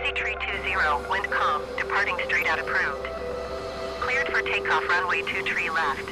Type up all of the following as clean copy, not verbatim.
Easy Tree 20, wind calm, departing straight out approved. Cleared for takeoff runway 23 left.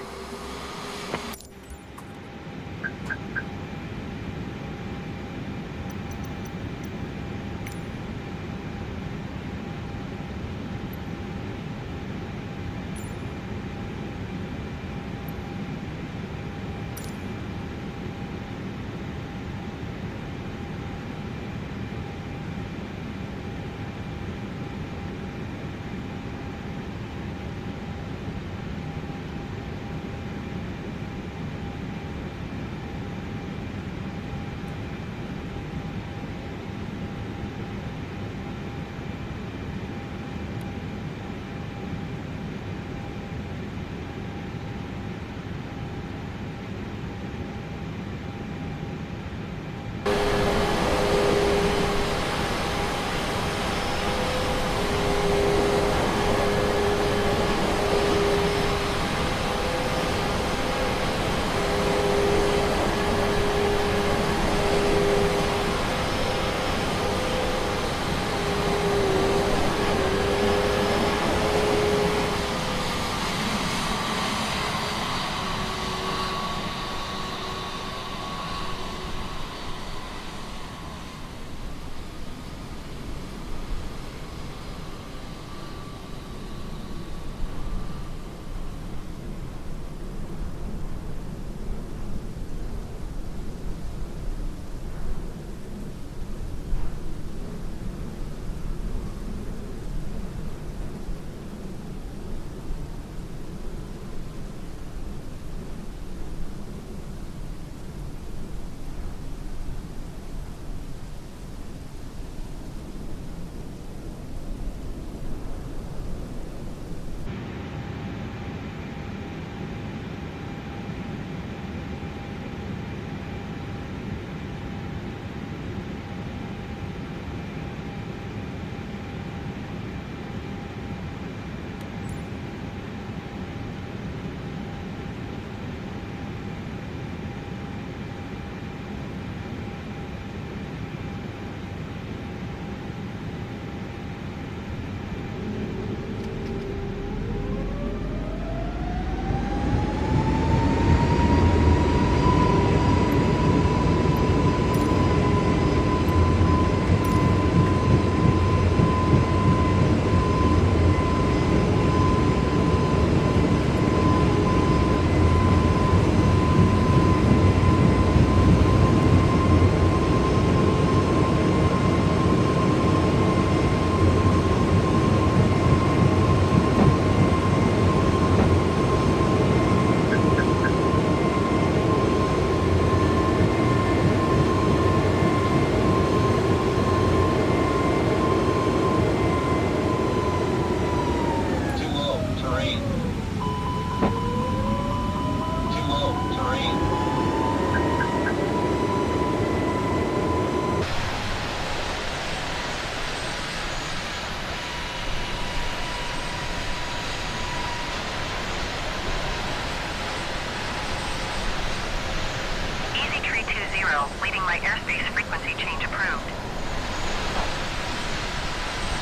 Leading my airspace frequency change approved.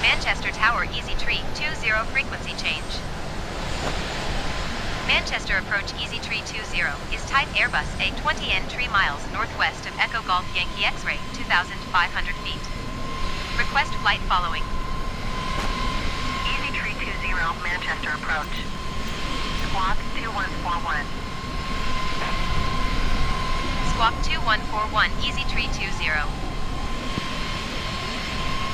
Manchester Tower Easy Tree 20 frequency change. Manchester approach Easy Tree 20 is type Airbus A20N 3 miles northwest of Echo Golf Yankee X-ray 2,500 feet. Request flight following. Easy Tree 20 Manchester approach. Squawk 2141. Squawk 2141 Easy Tree 20.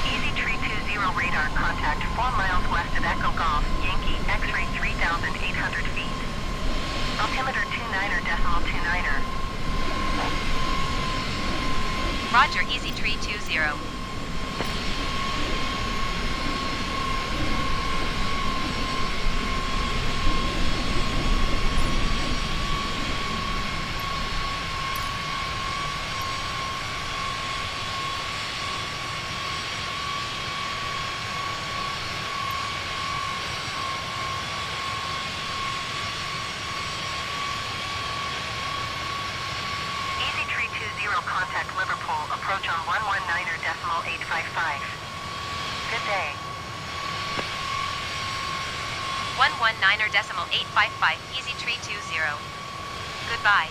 Easy Tree 20 radar contact 4 miles west of Echo Golf, Yankee X-ray 3,800 feet. Altimeter 29.29er. Roger Easy Tree 20. Contact Liverpool, approach on 119.855. Good day. 119.855, Easy Tree 20. Goodbye.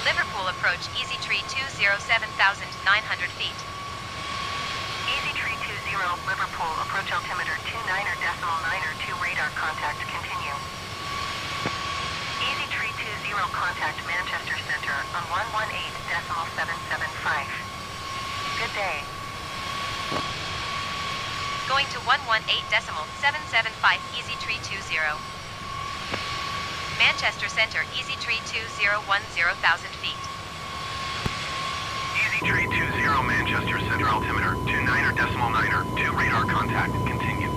Liverpool approach, Easy Tree 20, 7,900 feet. Easy Tree 20, Liverpool, approach altimeter 29.902 radar contact, continue. Easy Tree 20, contact Manchester Center on 118.775. Good day. Going to 118.775, Easy Tree 20. Manchester Center, Easy Tree 20, 10,000 feet. Easy Tree 20, Manchester Center, altimeter 29.902 radar contact, continue.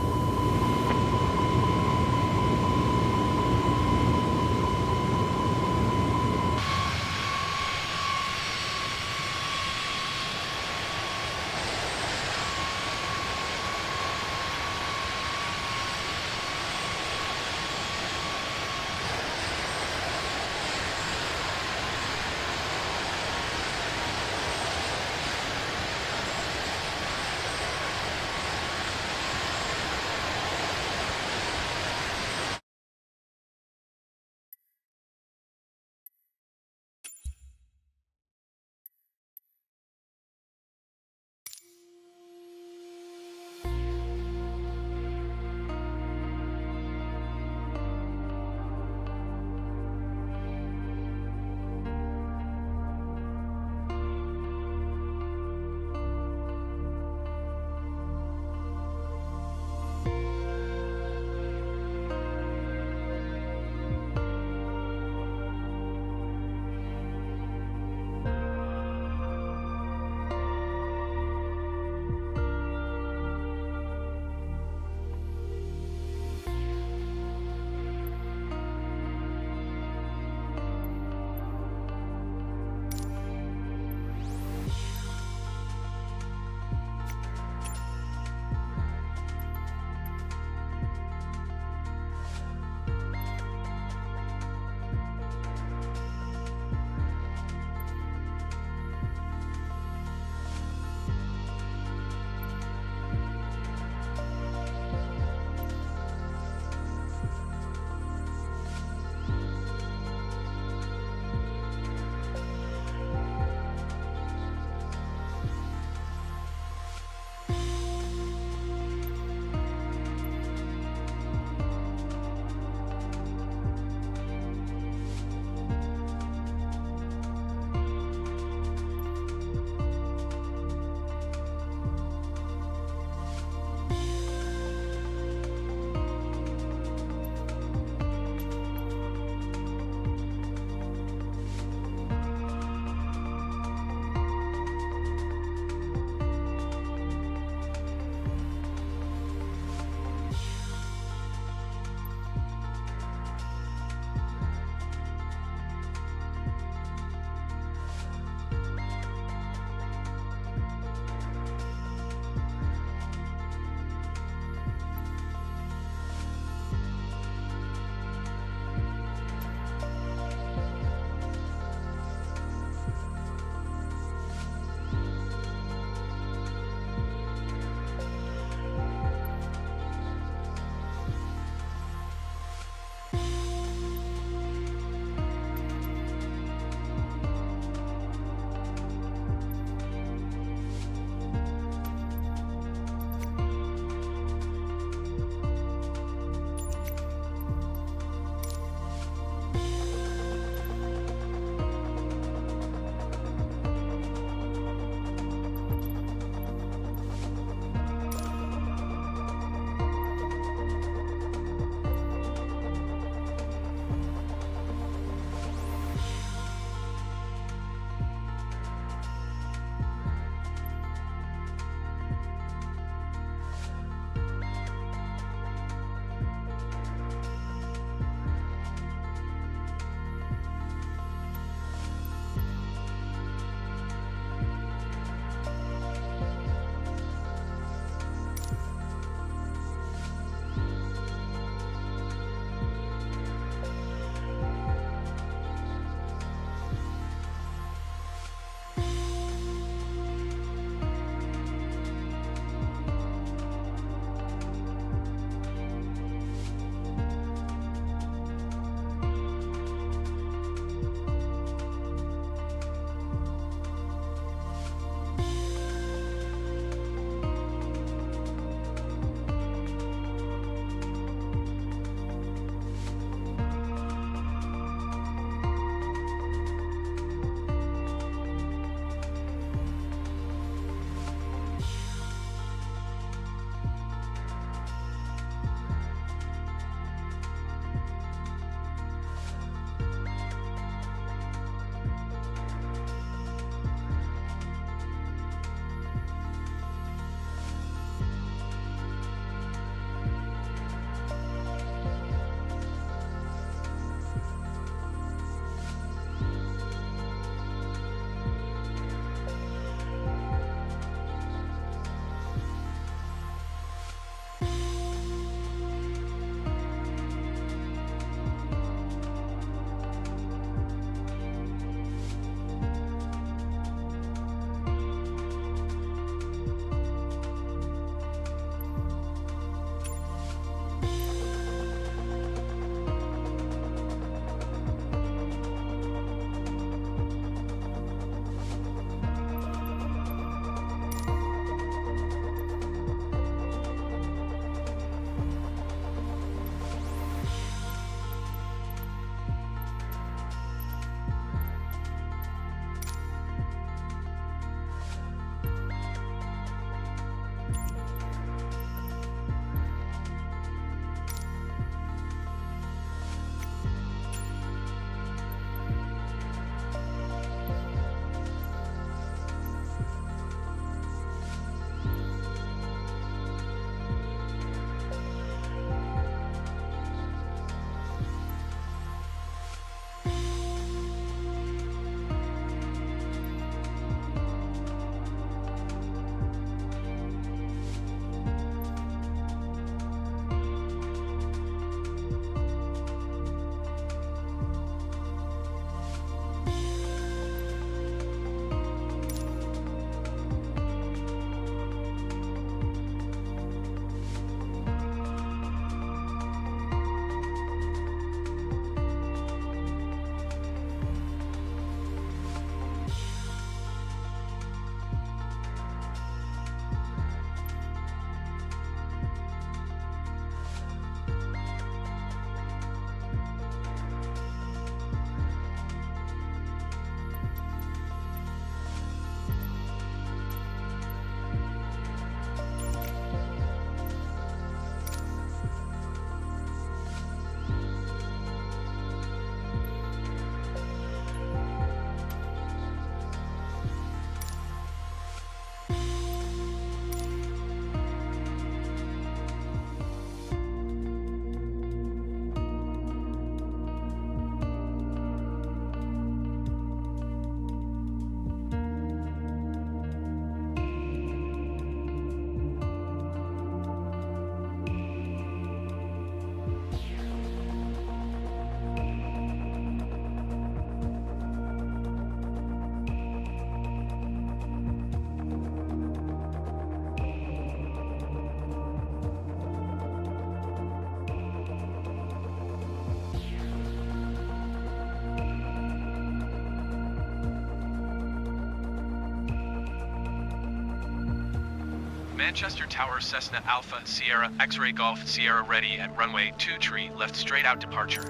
Manchester Tower, Cessna Alpha, Sierra, X-Ray Golf, Sierra ready at runway 23, left straight out departure.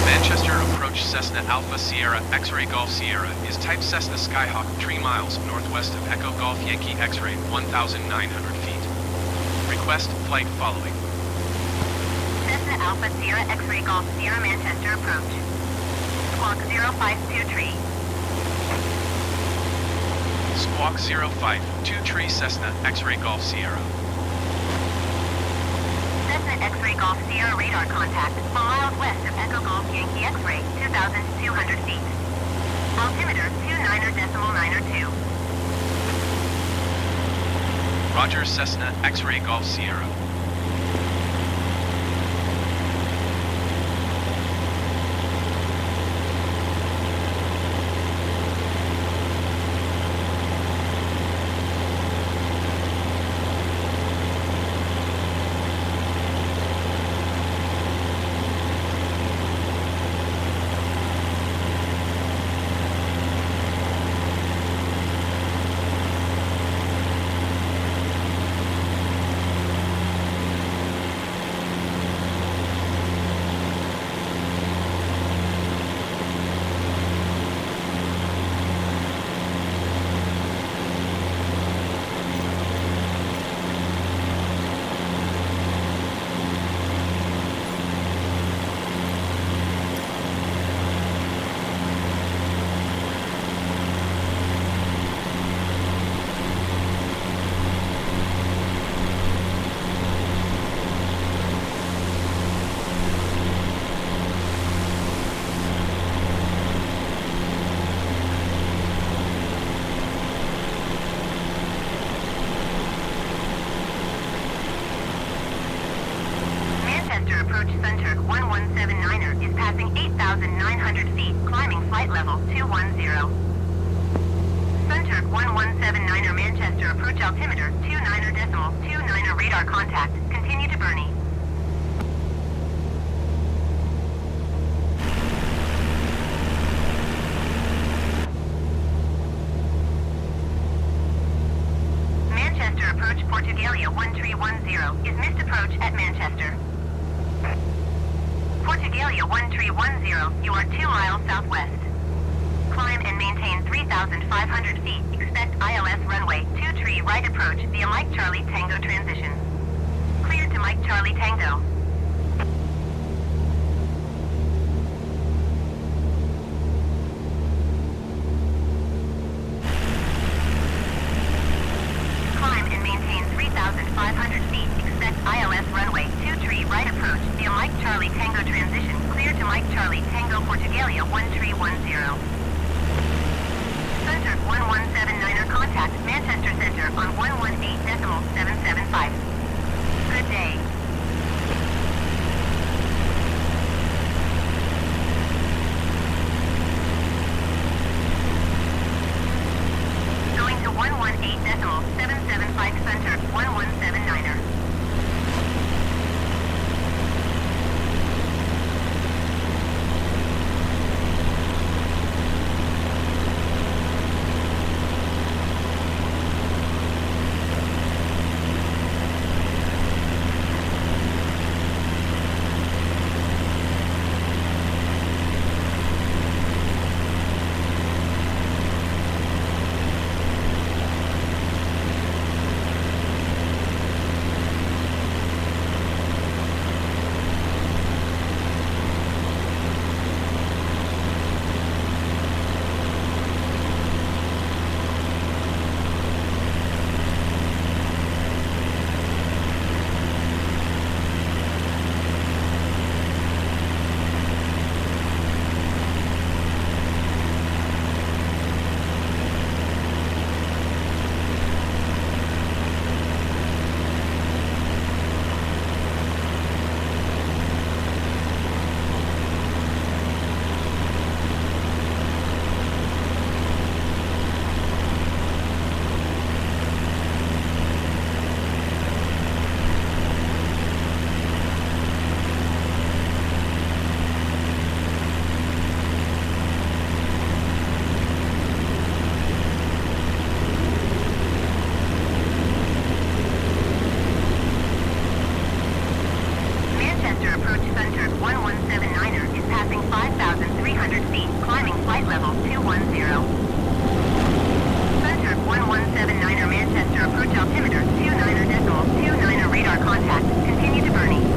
Manchester approach Cessna Alpha Sierra X-Ray Golf Sierra is type Cessna Skyhawk 3 miles northwest of Echo Golf Yankee X-Ray 1,900 feet. Request flight following. Cessna Alpha Sierra X-Ray Golf Sierra Manchester approach. Squawk 052 Squawk 052 Tree Cessna X-Ray Golf Sierra. Cessna X-Ray Golf Sierra radar contact 4 miles west of Echo Golf Yankee X-Ray 2,200 feet. Altimeter 29.902. Roger Cessna X-Ray Golf Sierra. Manchester approach Center 1179er is passing 8,900 feet, climbing flight level 210. Center 1179er Manchester approach altimeter 29.29er radar contact. Continue to Bernie. Manchester approach Portugalia 1310 is missed approach at Manchester. Portugalia 1310, you are 2 miles southwest. Climb and maintain 3,500 feet. Expect ILS runway 23 right approach via Mike Charlie Tango transition. Cleared to Mike Charlie Tango. Climb and maintain 3,500 feet. Expect ILS runway 23 right approach via Mike Charlie Tango transition. Cleared to Mike Charlie Tango Portugalia 1310. Center 1179er contact Manchester Center on 118.775. Good day. Going to 118.775 Center 1179er. flight level 210. Center 1179er Manchester approach altimeter 29er radar contact. Continue to Bernie.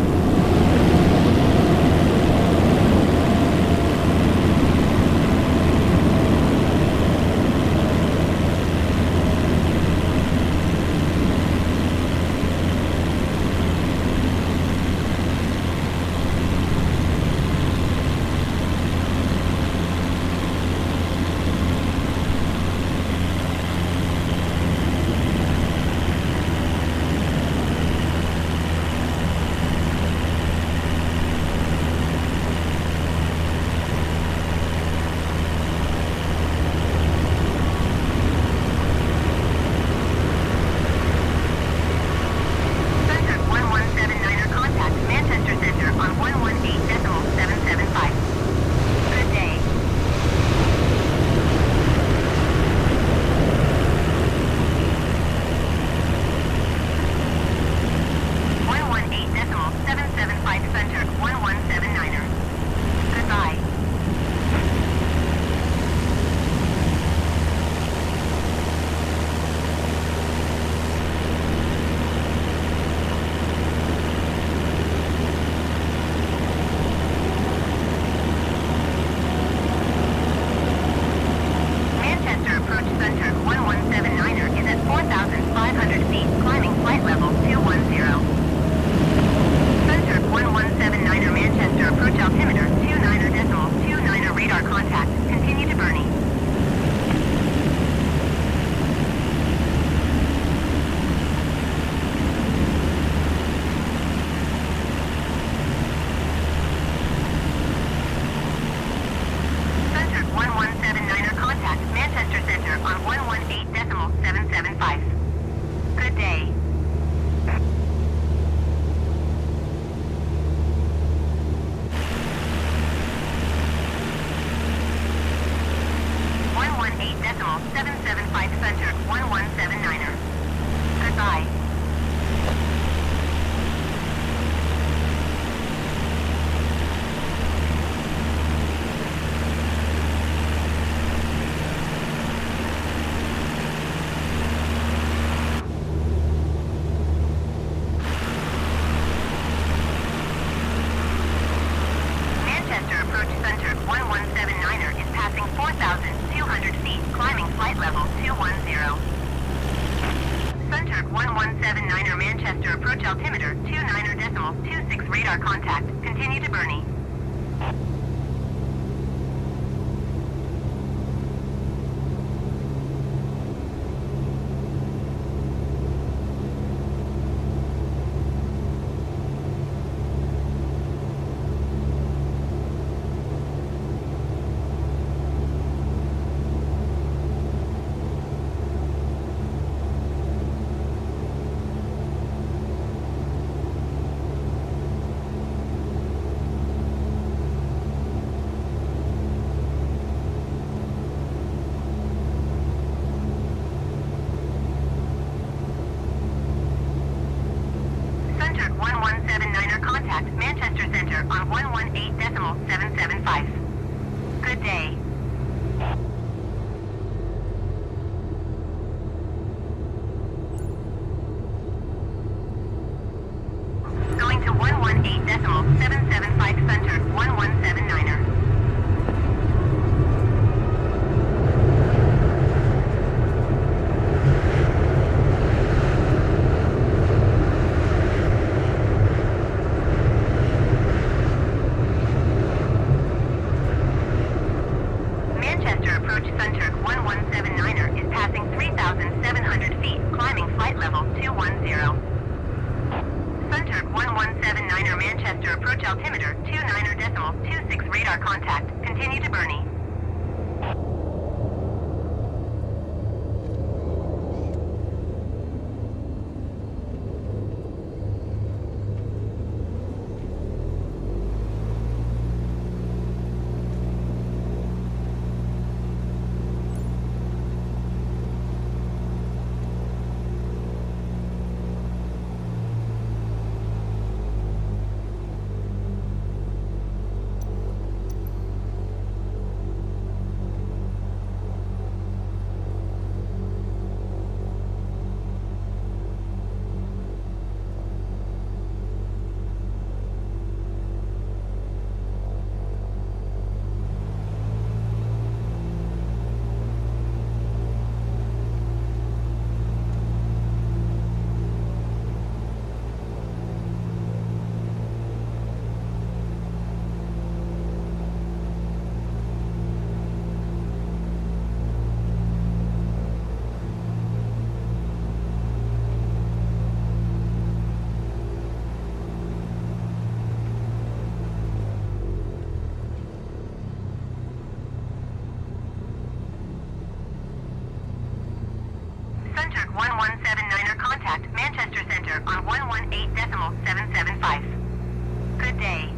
contact Manchester Center on 118.775. Good day.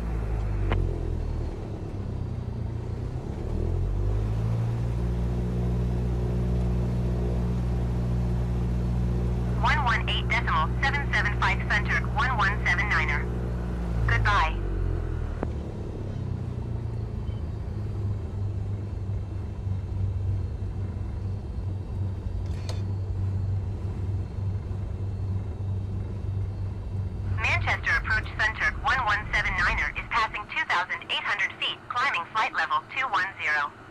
.775 Center 1179er. Goodbye. Manchester approach Center 1179er is passing 2,800 feet, climbing flight level 210.